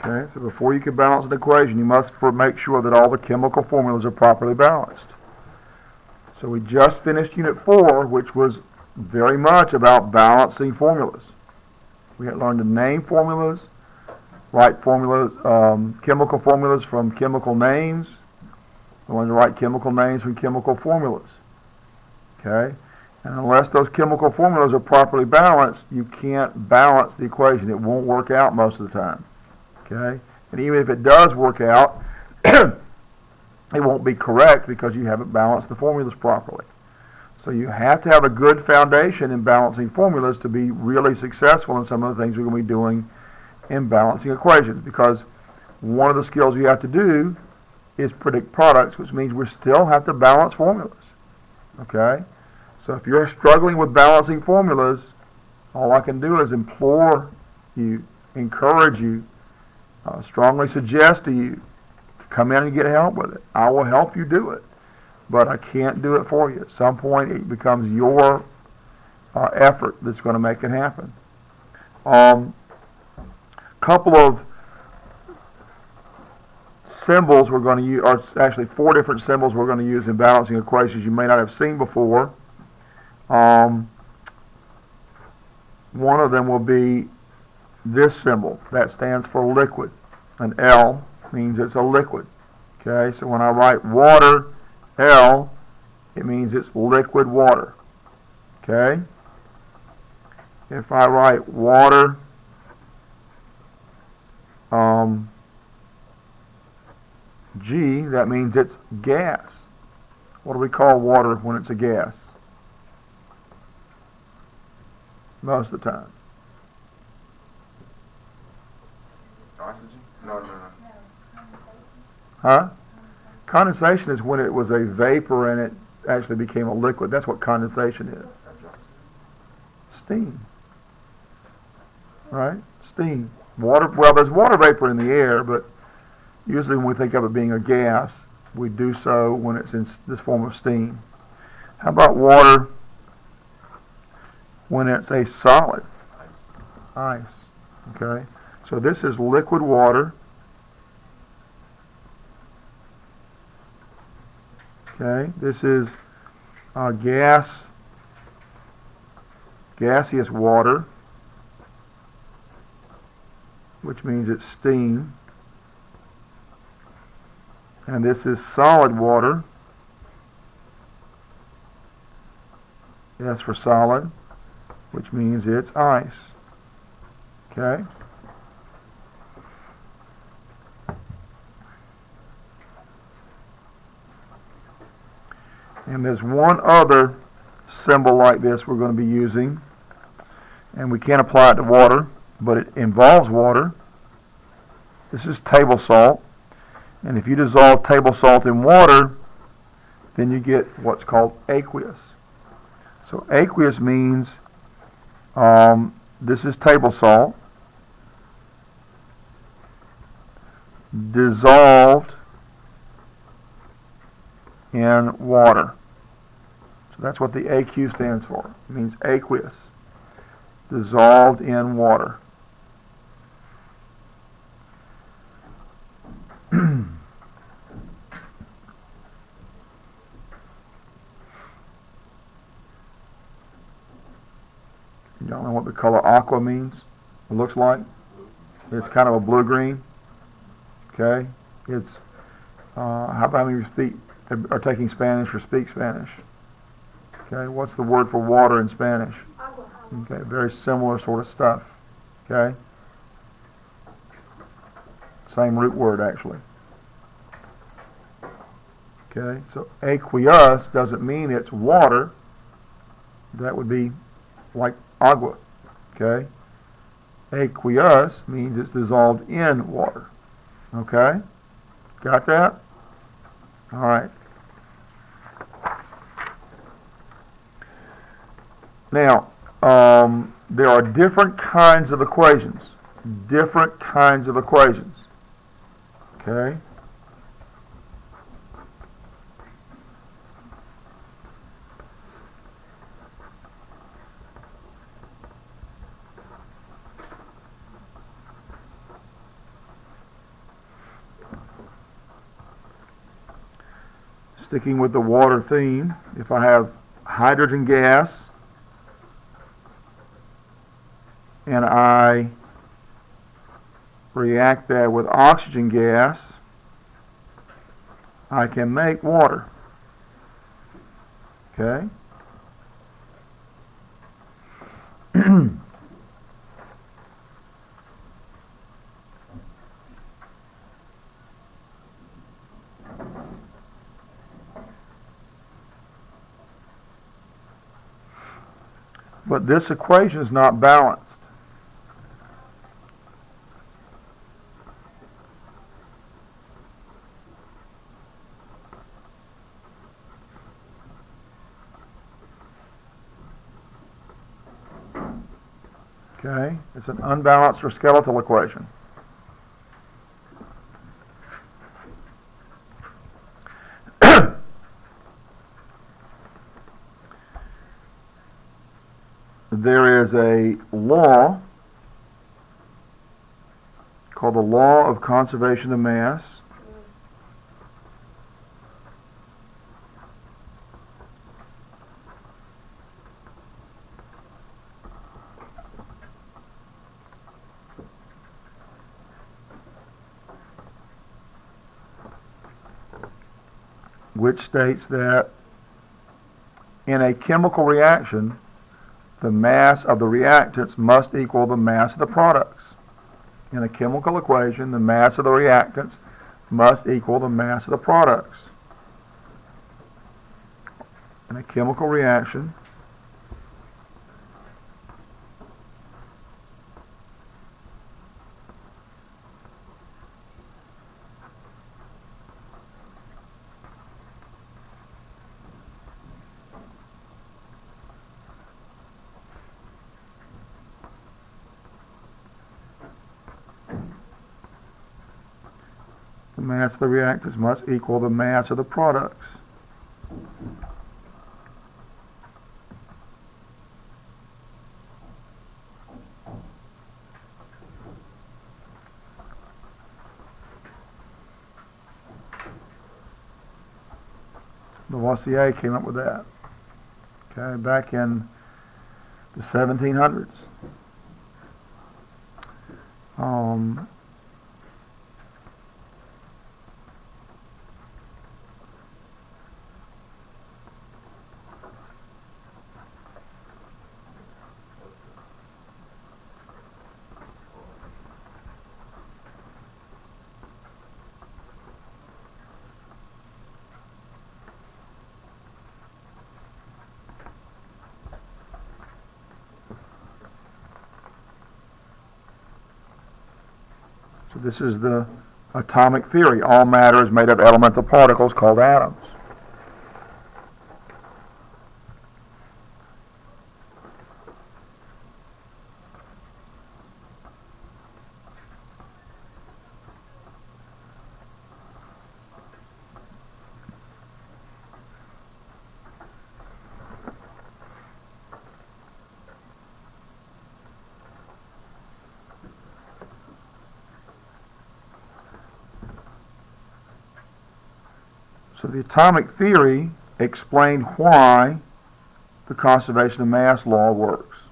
Okay, so before you can balance an equation, you must make sure that all the chemical formulas are properly balanced. So we just finished Unit 4, which was very much about balancing formulas. We had learned to name formulas, write formulas, chemical formulas from chemical names. We learned to write chemical names from chemical formulas. Okay? And unless those chemical formulas are properly balanced, you can't balance the equation. It won't work out most of the time. Okay? And even if it does work out, it won't be correct because you haven't balanced the formulas properly. So you have to have a good foundation in balancing formulas to be really successful in some of the things we're going to be doing in balancing equations, because one of the skills you have to do is predict products, which means we still have to balance formulas. Okay? So if you're struggling with balancing formulas, all I can do is implore you, encourage you, strongly suggest to you to come in and get help with it. I will help you do it, but I can't do it for you. At some point, it becomes your effort that's going to make it happen. Couple of symbols we're going to use, or actually 4 different symbols we're going to use in balancing equations you may not have seen before. One of them will be this symbol. That stands for liquid. An L means it's a liquid. Okay, so when I write water, L, it means it's liquid water. Okay? If I write water, G, that means it's gas. What do we call water when it's a gas? Most of the time. Oxygen? No. Huh? Condensation is when it was a vapor and it actually became a liquid. That's what condensation is. Steam. Right? Steam. Water. Well, there's water vapor in the air, but usually when we think of it being a gas, we do so when it's in this form of steam. How about water when it's a solid? Ice. Okay? So this is liquid water. Okay? This is gaseous water, which means it's steam. And this is solid water. S for solid, which means it's ice. Okay? And there's one other symbol like this we're going to be using, and we can't apply it to water, but it involves water. This is table salt. And if you dissolve table salt in water, then you get what's called aqueous. So aqueous means this is table salt dissolved in water. So that's what the AQ stands for. It means aqueous, dissolved in water. Y'all know what the color aqua means? It looks like? It's kind of a blue-green. Okay? It's, how many of you are taking Spanish or speak Spanish? Okay, what's the word for water in Spanish? Agua. Okay, very similar sort of stuff. Okay? Same root word, actually. Okay, so aqueous doesn't mean it's water. That would be like agua. Okay? Aqueous means it's dissolved in water. Okay? Got that? All right. Now, there are different kinds of equations. Different kinds of equations. Okay? sticking with the water theme, if I have hydrogen gas and I react that with oxygen gas, I can make water. Okay? But this equation is not balanced. Okay? It's an unbalanced or skeletal equation. There is a law called the law of conservation of mass. Which states that in a chemical reaction, the mass of the reactants must equal the mass of the products. In a chemical equation, the mass of the reactants must equal the mass of the products. In a chemical reaction, the mass of the reactants must equal the mass of the products. Lavoisier came up with that. Okay, back in the 1700s. So this is the atomic theory. All matter is made of elemental particles called atoms. So the atomic theory explained why the conservation of mass law works.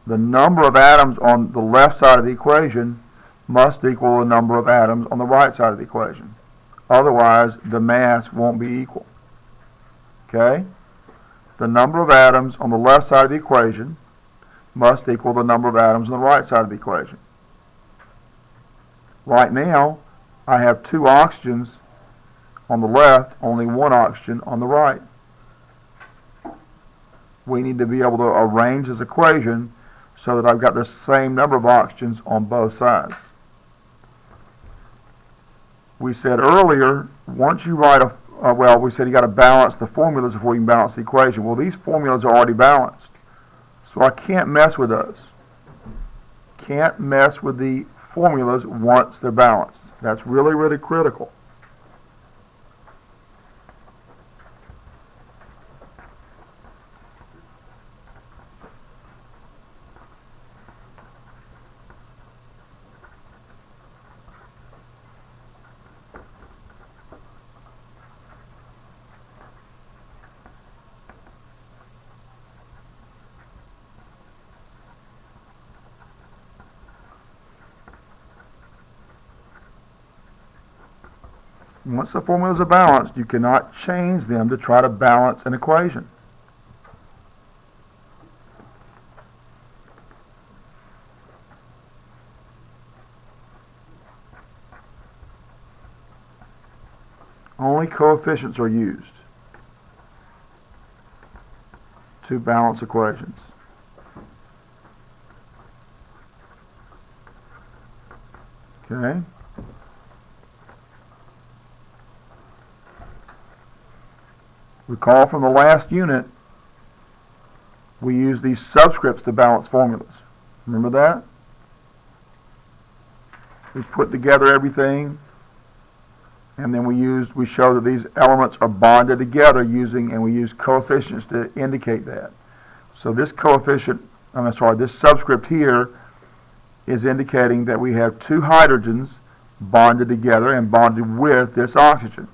The number of atoms on the left side of the equation must equal the number of atoms on the right side of the equation. Otherwise, the mass won't be equal. Okay? The number of atoms on the left side of the equation must equal the number of atoms on the right side of the equation. Right now, I have 2 oxygens on the left, only 1 oxygen on the right. We need to be able to arrange this equation so that I've got the same number of oxygens on both sides. We said earlier, once you write we said you got to balance the formulas before you can balance the equation. Well, these formulas are already balanced, so I can't mess with those. Can't mess with the formulas once they're balanced. That's really, really critical. Once the formulas are balanced, you cannot change them to try to balance an equation. Only coefficients are used to balance equations. Okay? Recall from the last unit, we used these subscripts to balance formulas. Remember that? We put together everything, and then we show that these elements are bonded together and we use coefficients to indicate that. So this this subscript here is indicating that we have two hydrogens bonded together and bonded with this oxygen.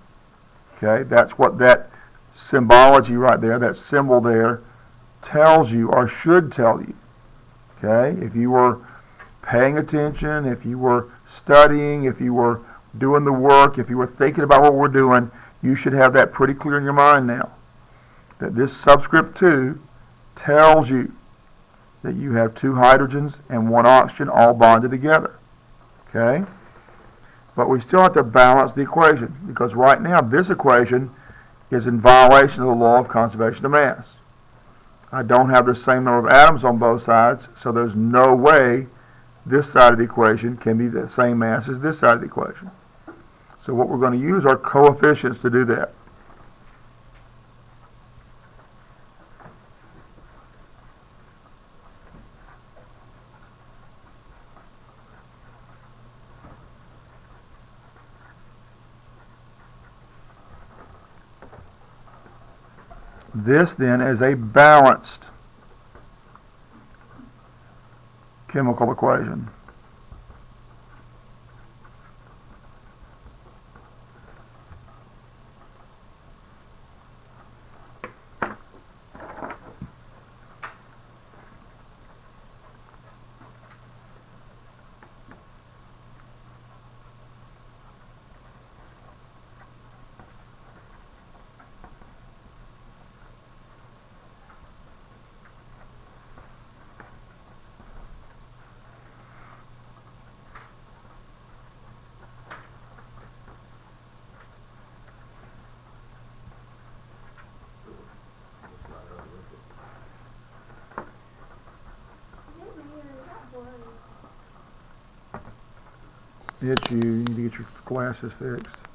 Okay, that's what that symbology right there, that symbol there, tells you or should tell you. Okay, if you were paying attention, if you were studying, if you were doing the work, if you were thinking about what we're doing, you should have that pretty clear in your mind now. That this subscript 2 tells you that you have two hydrogens and one oxygen all bonded together. Okay? But we still have to balance the equation, because right now this equation is in violation of the law of conservation of mass. I don't have the same number of atoms on both sides, so there's no way this side of the equation can be the same mass as this side of the equation. So what we're going to use are coefficients to do that. This then is a balanced chemical equation. It's you. You need to get your glasses fixed.